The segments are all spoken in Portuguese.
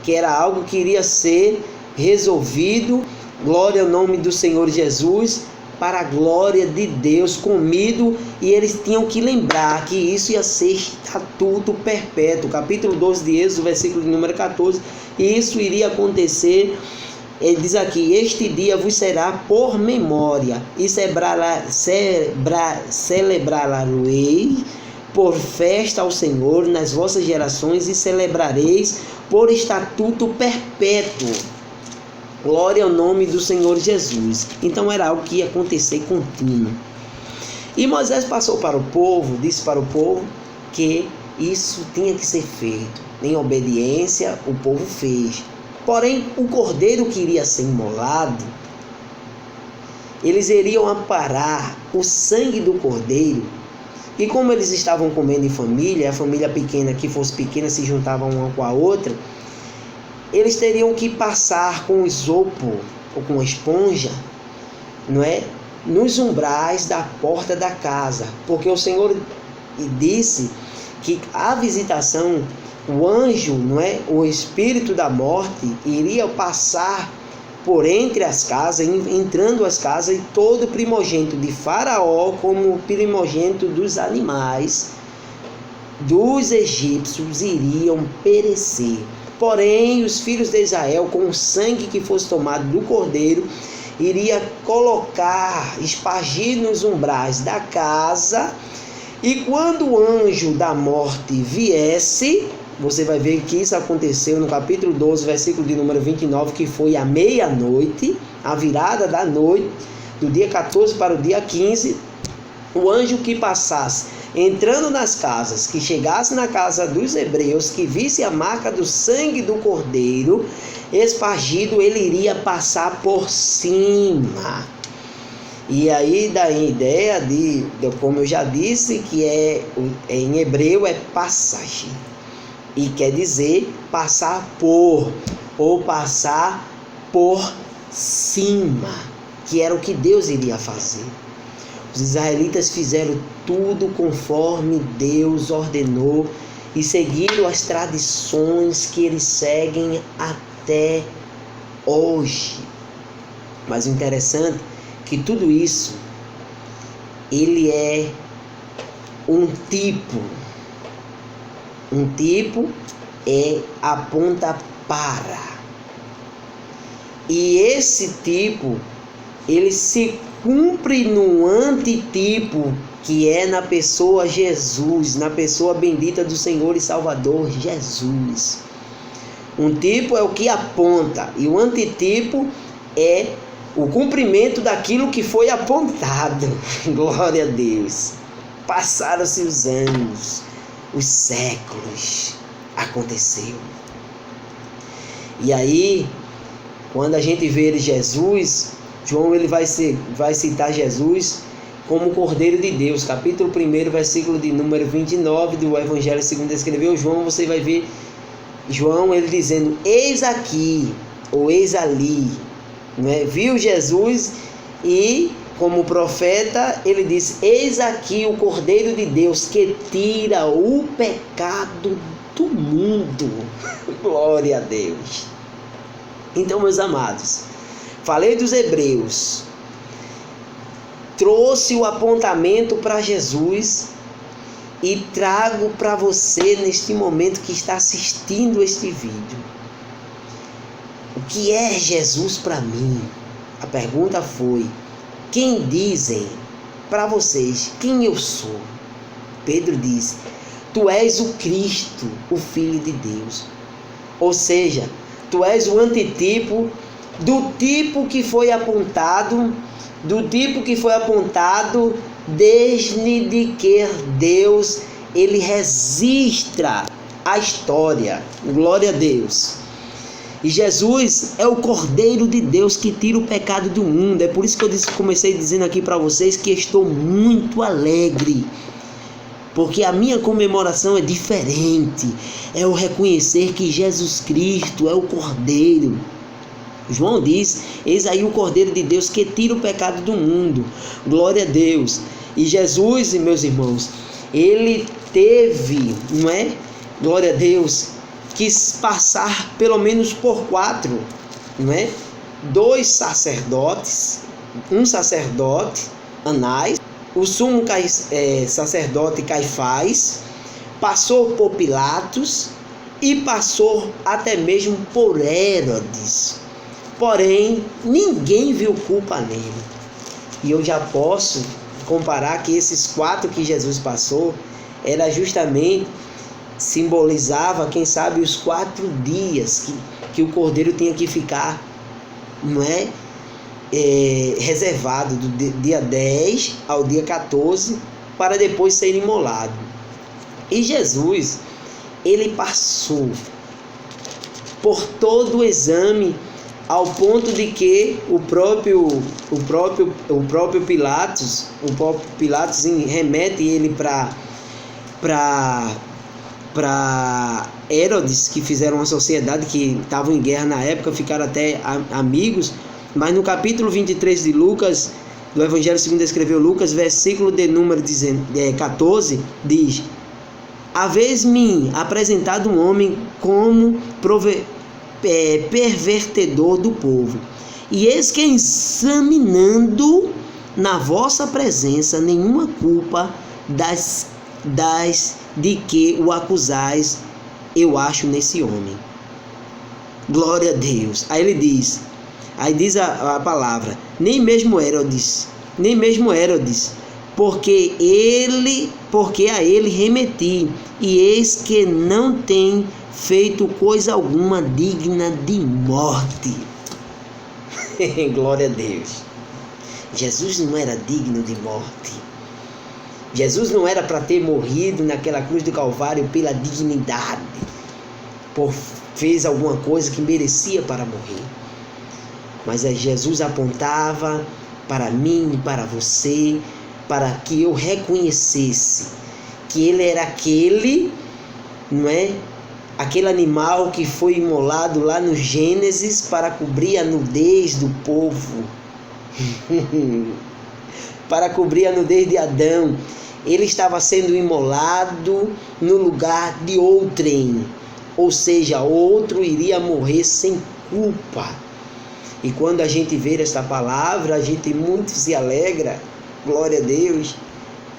que era algo que iria ser resolvido, glória ao nome do Senhor Jesus, para a glória de Deus, comido, e eles tinham que lembrar que isso ia ser estatuto perpétuo. Capítulo 12 de Êxodo, versículo de número 14, e isso iria acontecer. Ele diz aqui: este dia vos será por memória, e celebrá-la-ei por festa ao Senhor nas vossas gerações, e celebrareis por estatuto perpétuo. Glória ao nome do Senhor Jesus. Então era algo que ia acontecer contínuo. E Moisés passou para o povo, disse para o povo que isso tinha que ser feito. Em obediência, o povo fez. Porém, o cordeiro que iria ser imolado, eles iriam aparar o sangue do cordeiro. E como eles estavam comendo em família, a família pequena que fosse pequena se juntava uma com a outra, eles teriam que passar com isopor ou com esponja, não é, nos umbrais da porta da casa, porque o Senhor disse que a visitação, o anjo, não é, o espírito da morte iria passar por entre as casas, entrando as casas, e todo primogênito de Faraó, como primogênito dos animais dos egípcios, iriam perecer. Porém, os filhos de Israel, com o sangue que fosse tomado do cordeiro, iria colocar, espargir nos umbrais da casa, e quando o anjo da morte viesse, você vai ver que isso aconteceu no capítulo 12, versículo de número 29, que foi à meia-noite, a virada da noite, do dia 14 para o dia 15, o anjo que passasse, entrando nas casas, que chegasse na casa dos hebreus, que visse a marca do sangue do cordeiro espargido, ele iria passar por cima. E aí dá a ideia de como eu já disse, que em hebreu é passagem. E quer dizer passar por, ou passar por cima, que era o que Deus iria fazer. Os israelitas fizeram tudo conforme Deus ordenou e seguiram as tradições que eles seguem até hoje. Mas o interessante é que tudo isso, ele é um tipo aponta para. E esse tipo, ele se cumpre no antitipo, que é na pessoa Jesus, na pessoa bendita do Senhor e Salvador Jesus. Um tipo é o que aponta, e o antitipo é o cumprimento daquilo que foi apontado. Glória a Deus. Passaram-se os anos, os séculos, aconteceu. E aí, quando a gente vê Jesus, João ele vai citar Jesus como o Cordeiro de Deus. Capítulo 1, versículo de número 29 do Evangelho segundo escreveu João, você vai ver João ele dizendo: eis aqui, ou eis ali. Não é? Viu Jesus e, como profeta, ele diz: eis aqui o Cordeiro de Deus que tira o pecado do mundo. Glória a Deus. Então, meus amados, falei dos hebreus, trouxe o apontamento para Jesus e trago para você neste momento que está assistindo este vídeo. O que é Jesus para mim? A pergunta foi: quem dizem para vocês quem eu sou? Pedro disse: tu és o Cristo, o Filho de Deus. Ou seja, tu és o antitipo do tipo que foi apontado, desde que Deus ele registra a história. Glória a Deus. E Jesus é o Cordeiro de Deus que tira o pecado do mundo. É por isso que eu comecei dizendo aqui para vocês que estou muito alegre, porque a minha comemoração é diferente. É o reconhecer que Jesus Cristo é o Cordeiro. João diz: eis aí o Cordeiro de Deus que tira o pecado do mundo. Glória a Deus. E Jesus, meus irmãos, ele teve, não é? glória a Deus, quis passar pelo menos por 4, não é? 2 sacerdotes, um sacerdote, Anás, o sumo sacerdote Caifás, passou por Pilatos e passou até mesmo por Herodes. Porém, ninguém viu culpa nele. E eu já posso comparar que esses 4 que Jesus passou era justamente, simbolizava, quem sabe, os 4 dias que o cordeiro tinha que ficar, não é? Reservado do dia 10 ao dia 14 para depois ser imolado. E Jesus, ele passou por todo o exame, ao ponto de que o próprio Pilatos remete ele para Herodes, que fizeram uma sociedade, que estavam em guerra na época, ficaram até amigos. Mas no capítulo 23 de Lucas, do Evangelho segundo escreveu Lucas, versículo de número 14, diz: haveis-me apresentado um homem como pervertedor do povo, e eis que, examinando na vossa presença, nenhuma culpa das de que o acusais eu acho nesse homem. Glória a Deus. Aí diz a palavra, nem mesmo Herodes, porque a ele remeti, e eis que não tem feito coisa alguma digna de morte. Glória a Deus. Jesus não era digno de morte. Jesus não era para ter morrido naquela cruz do Calvário pela dignidade, fez alguma coisa que merecia para morrer. Mas Jesus apontava para mim e para você, para que eu reconhecesse que ele era aquele, não é? Aquele animal que foi imolado lá no Gênesis para cobrir a nudez do povo, para cobrir a nudez de Adão. Ele estava sendo imolado no lugar de outrem, ou seja, outro iria morrer sem culpa. E quando a gente vê esta palavra, a gente muito se alegra, glória a Deus,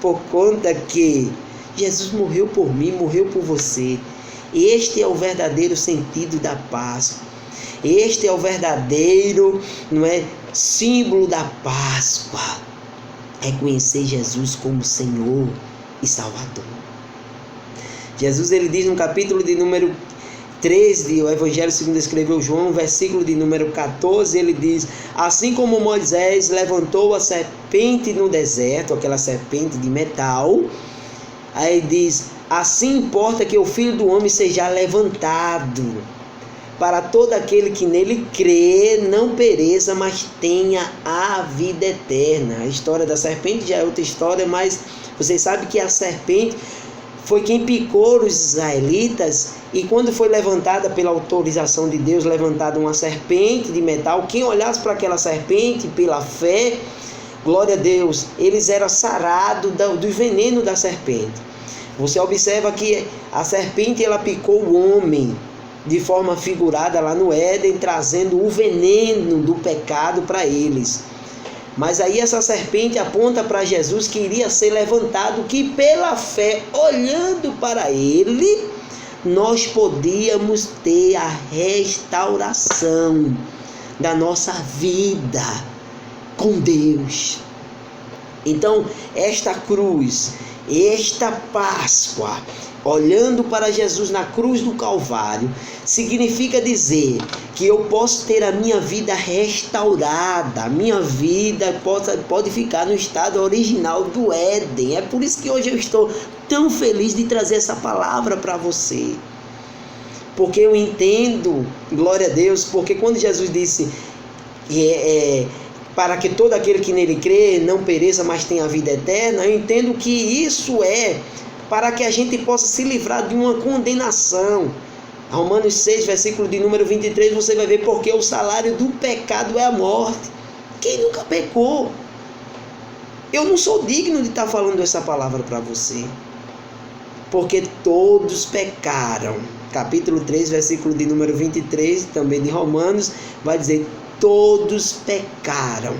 por conta que Jesus morreu por mim, morreu por você. Este é o verdadeiro sentido da Páscoa. Este é o verdadeiro, não é, símbolo da Páscoa. É conhecer Jesus como Senhor e Salvador. Jesus, ele diz no capítulo de número 13, o Evangelho segundo escreveu João, versículo de número 14, ele diz: assim como Moisés levantou a serpente no deserto, aquela serpente de metal, aí diz: assim importa que o Filho do Homem seja levantado, para todo aquele que nele crê não pereça, mas tenha a vida eterna. A história da serpente já é outra história, mas vocês sabem que a serpente foi quem picou os israelitas, e quando foi levantada pela autorização de Deus, levantada uma serpente de metal, quem olhasse para aquela serpente pela fé, glória a Deus, eles eram sarados do veneno da serpente. Você observa que a serpente, ela picou o homem de forma figurada lá no Éden, trazendo o veneno do pecado para eles. Mas aí essa serpente aponta para Jesus, que iria ser levantado, que pela fé, olhando para ele, nós podíamos ter a restauração da nossa vida com Deus. Então, esta cruz, esta Páscoa, olhando para Jesus na cruz do Calvário, significa dizer que eu posso ter a minha vida restaurada, a minha vida pode ficar no estado original do Éden. É por isso que hoje eu estou tão feliz de trazer essa palavra para você, porque eu entendo, glória a Deus, porque quando Jesus disse para que todo aquele que nele crê não pereça, mas tenha a vida eterna, eu entendo que isso é para que a gente possa se livrar de uma condenação. Romanos 6, versículo de número 23, você vai ver: porque o salário do pecado é a morte. Quem nunca pecou? Eu não sou digno de estar falando essa palavra para você. porque todos pecaram. Capítulo 3, versículo de número 23, também de Romanos, vai dizer: todos pecaram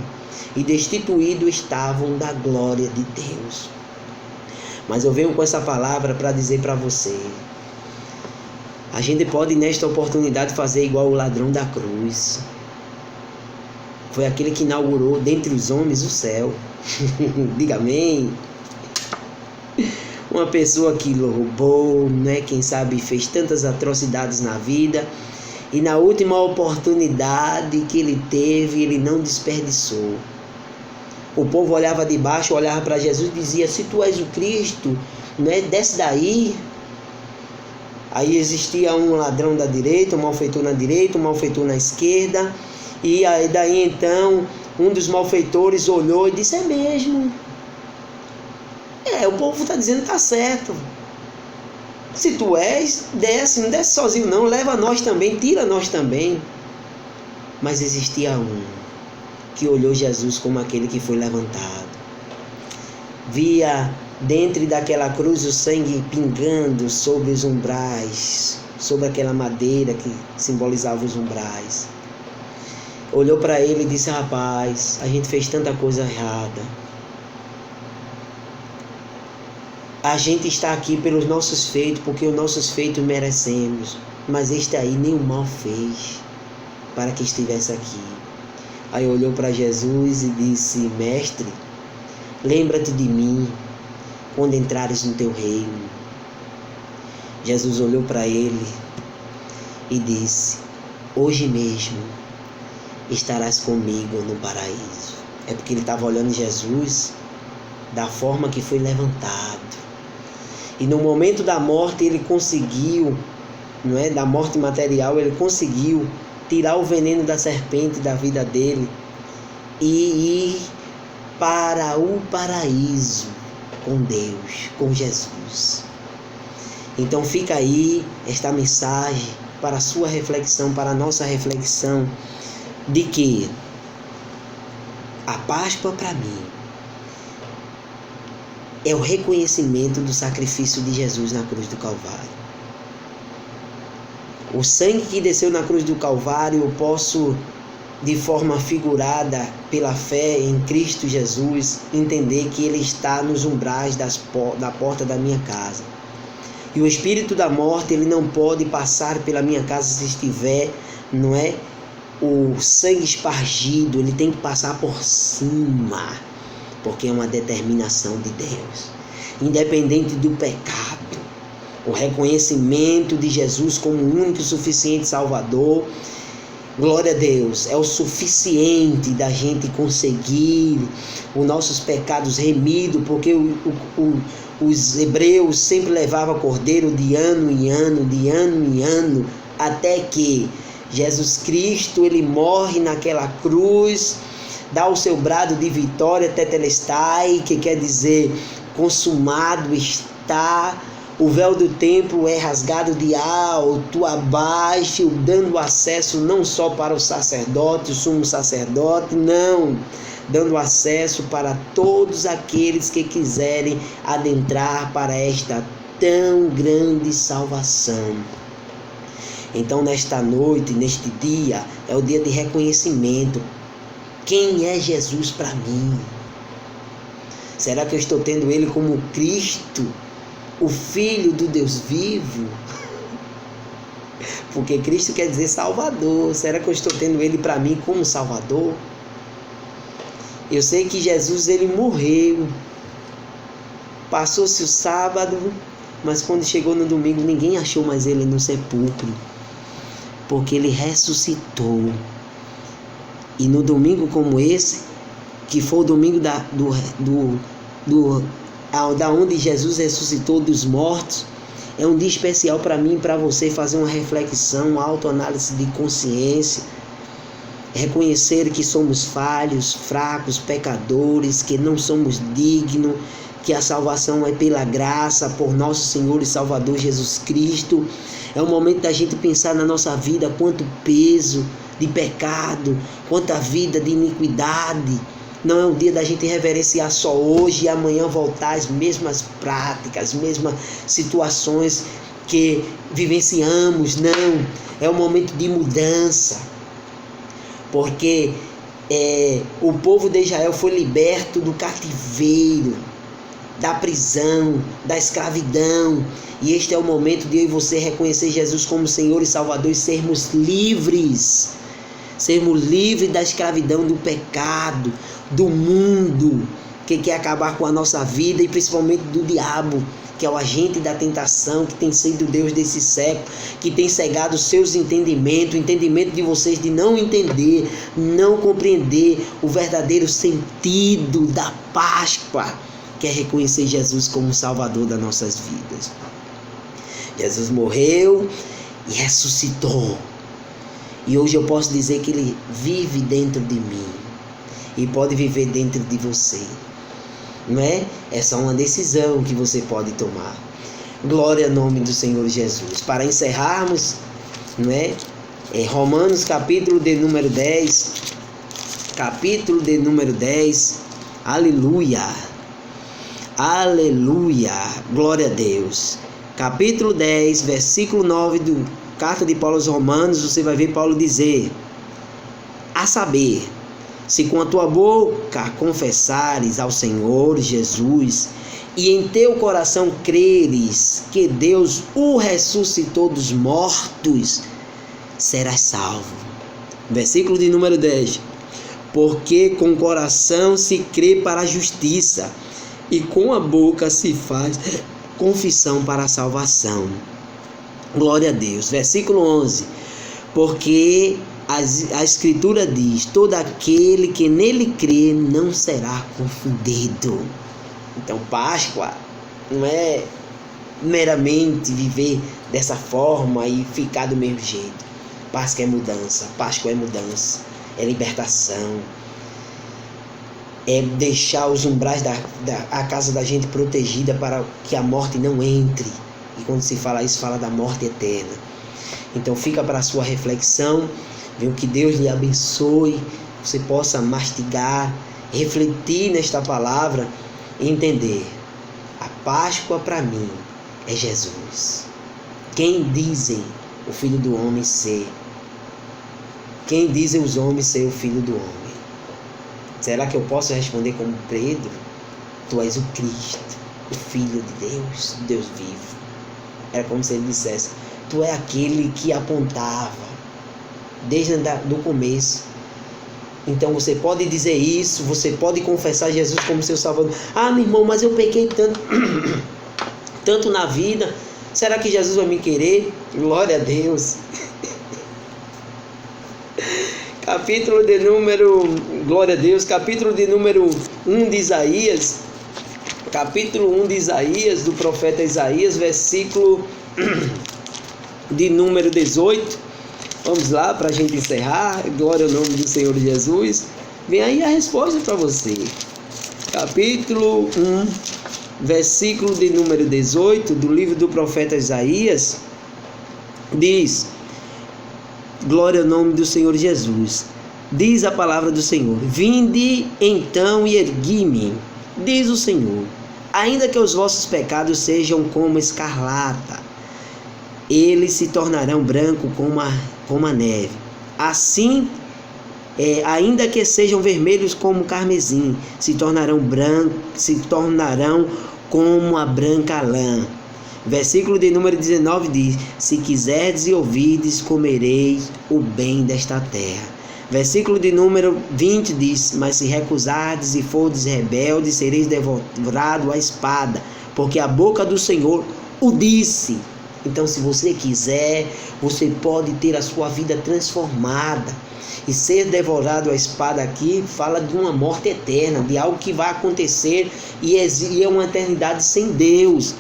e destituídos estavam da glória de Deus. Mas eu venho com essa palavra para dizer para você: a gente pode nesta oportunidade fazer igual o ladrão da cruz. Foi aquele que inaugurou dentre os homens o céu. Diga amém. Uma pessoa que roubou, né? Quem sabe fez tantas atrocidades na vida, e na última oportunidade que ele teve, ele não desperdiçou. O povo olhava de baixo, olhava para Jesus e dizia: se tu és o Cristo, né, desce daí. Aí existia um ladrão da direita, um malfeitor na direita, um malfeitor na esquerda. E aí daí então um dos malfeitores olhou e disse: é mesmo. O povo está dizendo que está certo. Se tu és, desce, não desce sozinho não, leva nós também, tira nós também. Mas existia um que olhou Jesus como aquele que foi levantado. Via dentro daquela cruz o sangue pingando sobre os umbrais, sobre aquela madeira que simbolizava os umbrais. Olhou para ele e disse: rapaz, a gente fez tanta coisa errada. A gente está aqui pelos nossos feitos, porque os nossos feitos merecemos. Mas este aí nem o mal fez para que estivesse aqui. Aí olhou para Jesus e disse: mestre, lembra-te de mim quando entrares no teu reino. Jesus olhou para ele e disse: hoje mesmo estarás comigo no paraíso. É porque ele estava olhando Jesus da forma que foi levantado. E no momento da morte ele conseguiu, não é, da morte material, ele conseguiu tirar o veneno da serpente da vida dele e ir para o paraíso com Deus, com Jesus. Então fica aí esta mensagem para a sua reflexão, para a nossa reflexão, de que a Páscoa para mim é o reconhecimento do sacrifício de Jesus na cruz do Calvário. O sangue que desceu na cruz do Calvário eu posso, de forma figurada, pela fé em Cristo Jesus, entender que Ele está nos umbrais da porta da minha casa. E o espírito da morte, ele não pode passar pela minha casa se estiver, não é, o sangue espargido, ele tem que passar por cima, porque é uma determinação de Deus. Independente do pecado, o reconhecimento de Jesus como o único e suficiente Salvador, glória a Deus, é o suficiente da gente conseguir os nossos pecados remidos, porque os hebreus sempre levavam cordeiro de ano em ano, de ano em ano, até que Jesus Cristo, ele morre naquela cruz, dá o seu brado de vitória, tetelestai, que quer dizer consumado está. O véu do templo é rasgado de alto a baixo, dando acesso não só para o sacerdote, o sumo sacerdote, não, dando acesso para todos aqueles que quiserem adentrar para esta tão grande salvação. Então, nesta noite, neste dia, é o dia de reconhecimento. Quem é Jesus para mim? Será que eu estou tendo Ele como Cristo, o Filho do Deus vivo? Porque Cristo quer dizer Salvador. Será que eu estou tendo Ele para mim como Salvador? Eu sei que Jesus, ele morreu. Passou-se o sábado, mas quando chegou no domingo, ninguém achou mais Ele no sepulcro, porque Ele ressuscitou. E no domingo como esse, que foi o domingo da onde Jesus ressuscitou dos mortos, é um dia especial para mim e para você fazer uma reflexão, uma autoanálise de consciência, reconhecer que somos falhos, fracos, pecadores, que não somos dignos, que a salvação é pela graça, por nosso Senhor e Salvador Jesus Cristo. É o momento da gente pensar na nossa vida, quanto peso de pecado, quanta vida de iniquidade Não é um dia da gente reverenciar só hoje e amanhã voltar às mesmas práticas, às mesmas situações que vivenciamos. Não, é um momento de mudança, porque o povo de Israel foi liberto do cativeiro, da prisão, da escravidão, e este é o momento de eu e você reconhecer Jesus como Senhor e Salvador e sermos livres da escravidão, do pecado, do mundo que quer acabar com a nossa vida, e principalmente do diabo, que é o agente da tentação, que tem sido Deus desse século, que tem cegado os seus entendimentos, o entendimento de vocês de não entender, não compreender o verdadeiro sentido da Páscoa, que é reconhecer Jesus como Salvador das nossas vidas. Jesus morreu e ressuscitou. E hoje eu posso dizer que Ele vive dentro de mim e pode viver dentro de você. Não é? É só uma decisão que você pode tomar. Glória ao nome do Senhor Jesus. Para encerrarmos, não é? Romanos capítulo de número 10. Capítulo de número 10. Aleluia. Aleluia. Glória a Deus. Capítulo 10, versículo 9 do Carta de Paulo aos Romanos, você vai ver Paulo dizer: a saber, se com a tua boca confessares ao Senhor Jesus e em teu coração creres que Deus o ressuscitou dos mortos, serás salvo. Versículo de número 10. Porque com o coração se crê para a justiça e com a boca se faz confissão para a salvação. Glória a Deus. Versículo 11. Porque a Escritura diz: todo aquele que nele crê não será confundido. Então, Páscoa não é meramente viver dessa forma e ficar do mesmo jeito. Páscoa é mudança. Páscoa é mudança. É libertação. É deixar os umbrais da casa da gente protegida para que a morte não entre. E quando se fala isso, fala da morte eterna. Então fica para a sua reflexão. Viu? Que Deus lhe abençoe. Você possa mastigar, refletir nesta palavra e entender. A Páscoa para mim é Jesus. Quem dizem o Filho do Homem ser? Quem dizem os homens ser o Filho do Homem? Será que eu posso responder como Pedro? Tu és o Cristo, o Filho de Deus, Deus vivo. Era como se ele dissesse: tu é aquele que apontava desde o começo. Então você pode dizer isso, você pode confessar Jesus como seu Salvador. Ah, meu irmão, mas eu pequei tanto na vida. Será que Jesus vai me querer? Glória a Deus. Capítulo de número, glória a Deus, capítulo de número 1 de Isaías, capítulo 1 de Isaías, do profeta Isaías, versículo de número 18, vamos lá para a gente encerrar, glória ao nome do Senhor Jesus, vem aí a resposta para você, capítulo 1, versículo de número 18, do livro do profeta Isaías, diz: glória ao nome do Senhor Jesus. Diz a palavra do Senhor: vinde então e ergui-me, diz o Senhor, ainda que os vossos pecados sejam como escarlata, eles se tornarão branco como a neve. Assim, ainda que sejam vermelhos como carmesim, se tornarão como a branca lã. Versículo de número 19 diz: se quiserdes e ouvirdes, comereis o bem desta terra. Versículo de número 20 diz: mas se recusardes e fordes rebeldes, sereis devorados à espada, porque a boca do Senhor o disse. Então, se você quiser, você pode ter a sua vida transformada. E ser devorado à espada aqui fala de uma morte eterna, de algo que vai acontecer e é uma eternidade sem Deus.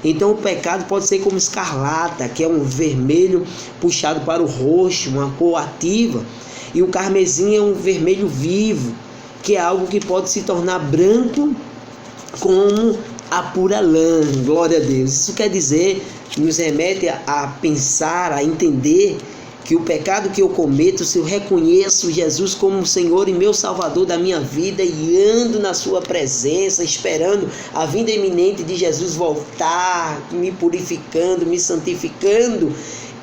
Então o pecado pode ser como escarlata, que é um vermelho puxado para o roxo, uma cor ativa. E o carmesim é um vermelho vivo, que é algo que pode se tornar branco como a pura lã. Glória a Deus. Isso quer dizer, nos remete a pensar, a entender que o pecado que eu cometo, se eu reconheço Jesus como Senhor e meu Salvador da minha vida e ando na sua presença, esperando a vinda iminente de Jesus voltar, me purificando, me santificando,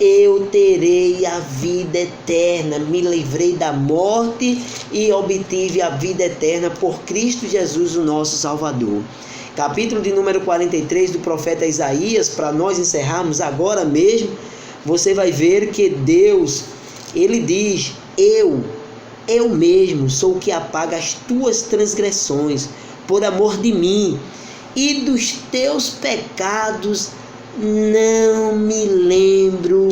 eu terei a vida eterna, me livrei da morte e obtive a vida eterna por Cristo Jesus, o nosso Salvador. Capítulo de número 43 do profeta Isaías, para nós encerrarmos agora mesmo, você vai ver que Deus, Ele diz, eu mesmo sou o que apaga as tuas transgressões, por amor de mim, e dos teus pecados não me lembro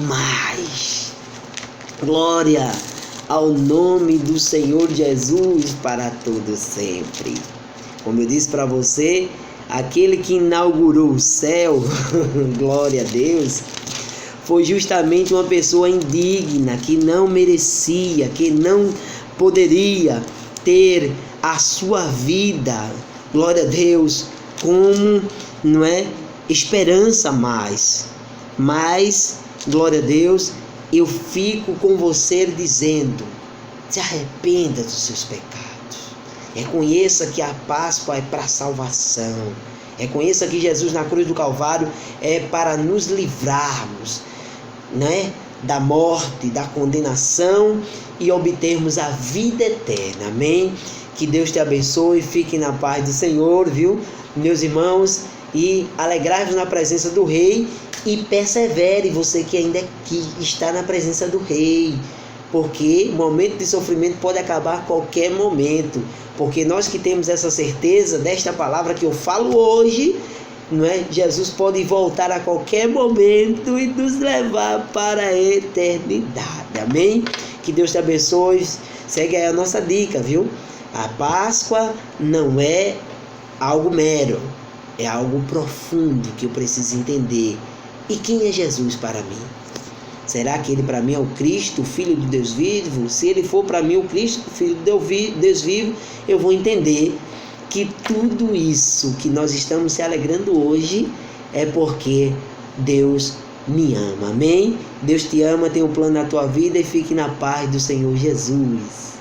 mais. Glória ao nome do Senhor Jesus para todo sempre. Como eu disse para você, aquele que inaugurou o céu, glória a Deus, foi justamente uma pessoa indigna, que não merecia, que não poderia ter a sua vida, glória a Deus, como, não é, esperança mais. Mas, glória a Deus, eu fico com você dizendo, se arrependa dos seus pecados. Reconheça que a Páscoa é para a salvação. Reconheça que Jesus na cruz do Calvário é para nos livrarmos, né, da morte, da condenação e obtermos a vida eterna. Amém? Que Deus te abençoe, fique na paz do Senhor, viu, meus irmãos, e alegrai-vos na presença do Rei e persevere, você que ainda está na presença do Rei, porque o momento de sofrimento pode acabar a qualquer momento, porque nós que temos essa certeza desta palavra que eu falo hoje, não é? Jesus pode voltar a qualquer momento e nos levar para a eternidade. Amém? Que Deus te abençoe. Segue aí a nossa dica, viu? A Páscoa não é algo mero, é algo profundo que eu preciso entender. E quem é Jesus para mim? Será que ele para mim é o Cristo, o Filho de Deus vivo? Se ele for para mim o Cristo, o Filho de Deus vivo, eu vou entender que tudo isso que nós estamos se alegrando hoje é porque Deus me ama. Amém? Deus te ama, tem um plano na tua vida e fique na paz do Senhor Jesus.